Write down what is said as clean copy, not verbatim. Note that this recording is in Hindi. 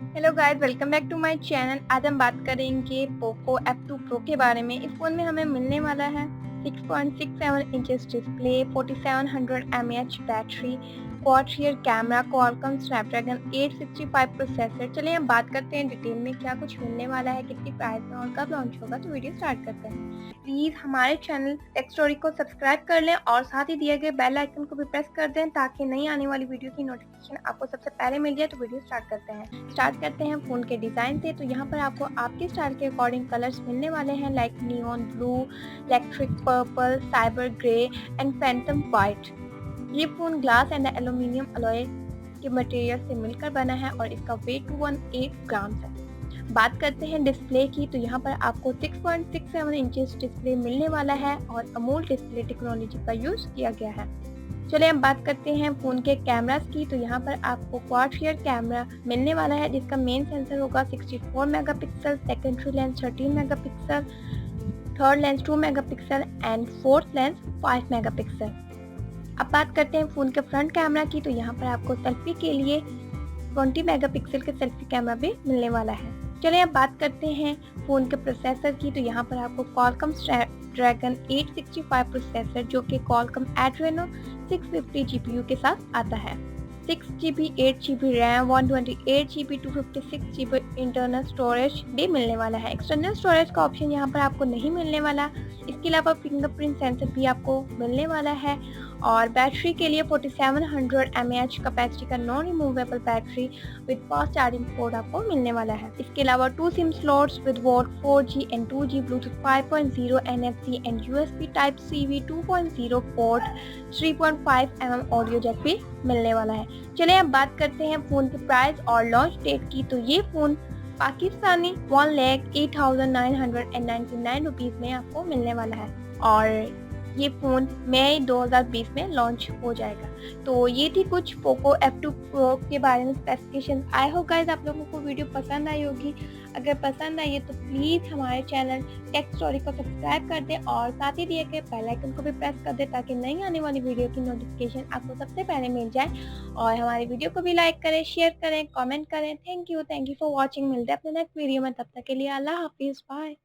Hello guys, welcome back to my channel. आज हम बात करेंगे पोको F2 Pro के बारे में। इस फ़ोन में हमें मिलने वाला है 6.67 inches display, 4700 mAh battery, quad rear camera, Qualcomm Snapdragon 865 processor. चलिए हम बात करते हैं डिटेल में क्या कुछ मिलने वाला है, कितनी प्राइस में और कब लॉन्च होगा। तो वीडियो स्टार्ट करते हैं। प्लीज़ हमारे चैनल टेक स्टोरी को सब्सक्राइब कर लें और साथ ही दिए गए बेल आइकन को भी प्रेस कर दें ताकि नई आने वाली वीडियो की नोटिफिकेशन आपको सबसे पहले मिल जाए। तो वीडियो स्टार्ट करते हैं फ़ोन के डिज़ाइन से। तो यहाँ पर आपको आपके स्टाइल के अकॉर्डिंग कलर्स मिलने वाले हैं, like neon blue, electric purple, cyber grey and phantom white. ये phone glass and aluminium alloy के मटेरियल से मिलकर बना है और इसका वेट 218 ग्राम्स है। बात करते हैं डिस्प्ले की, तो यहाँ पर आपको 6.67 इंचेस डिस्प्ले मिलने वाला है और अमोल डिस्प्ले टेक्नोलॉजी का यूज़ किया गया है। चलिए हम बात करते हैं फ़ोन के कैमरास की। तो यहाँ पर आपको क्वाड रियर कैमरा मिलने वाला है जिसका मेन सेंसर होगा 64 megapixel, secondary lens 13 megapixel, third lens 2 megapixel and fourth lens 5 megapixel. अब बात करते हैं फ़ोन के फ्रंट कैमरा की। तो यहाँ पर आपको सेल्फी के लिए 20 मेगापिक्सल के सेल्फी कैमरा भी मिलने वाला है। चलिए अब बात करते हैं फ़ोन के प्रोसेसर की। तो यहाँ पर आपको क्वालकॉम स्नैपड्रैगन 865 प्रोसेसर जो कि क्वालकॉम एड्रेनो 650 GPU के साथ आता है। 6GB 8GB RAM, 128GB 256GB internal storage भी मिलने वाला है। एक्सटर्नल स्टोरेज का ऑप्शन यहाँ पर आपको नहीं मिलने वाला। इसके अलावा फिंगरप्रिंट सेंसर भी आपको मिलने वाला है और बैटरी के लिए 4700 mAh कैपेसिटी का non removable battery with fast charging port आपको मिलने वाला है। इसके अलावा 2 SIM slots with VoLTE 4G and 2G Bluetooth 5.0 NFC and USB type C V 2.0 port 3.5 audio jack भी मिलने वाला है। चलिए अब बात करते हैं फ़ोन के प्राइस और लॉन्च डेट की। तो ये फ़ोन पाकिस्तानी 1,08,999 रुपीज़ में आपको मिलने वाला है और ये फ़ोन मई 2020 में लॉन्च हो जाएगा। तो ये थी कुछ पोको F2 Pro के बारे में स्पेसिफिकेशन। आई होप गाइस आप लोगों को वीडियो पसंद आई होगी। अगर पसंद आई है तो प्लीज़ हमारे चैनल टेक स्टोरी को सब्सक्राइब कर दें और साथ ही दिए गए बेल आइकन को भी प्रेस कर दें ताकि नई आने वाली वीडियो की नोटिफिकेशन आपको सबसे पहले मिल जाए। और हमारी वीडियो को भी लाइक करें, शेयर करें, कमेंट करें। Thank you for watching. मिलते हैं अपने नेक्स्ट वीडियो में, तब तक के लिए अल्लाह हाफिज़, बाय।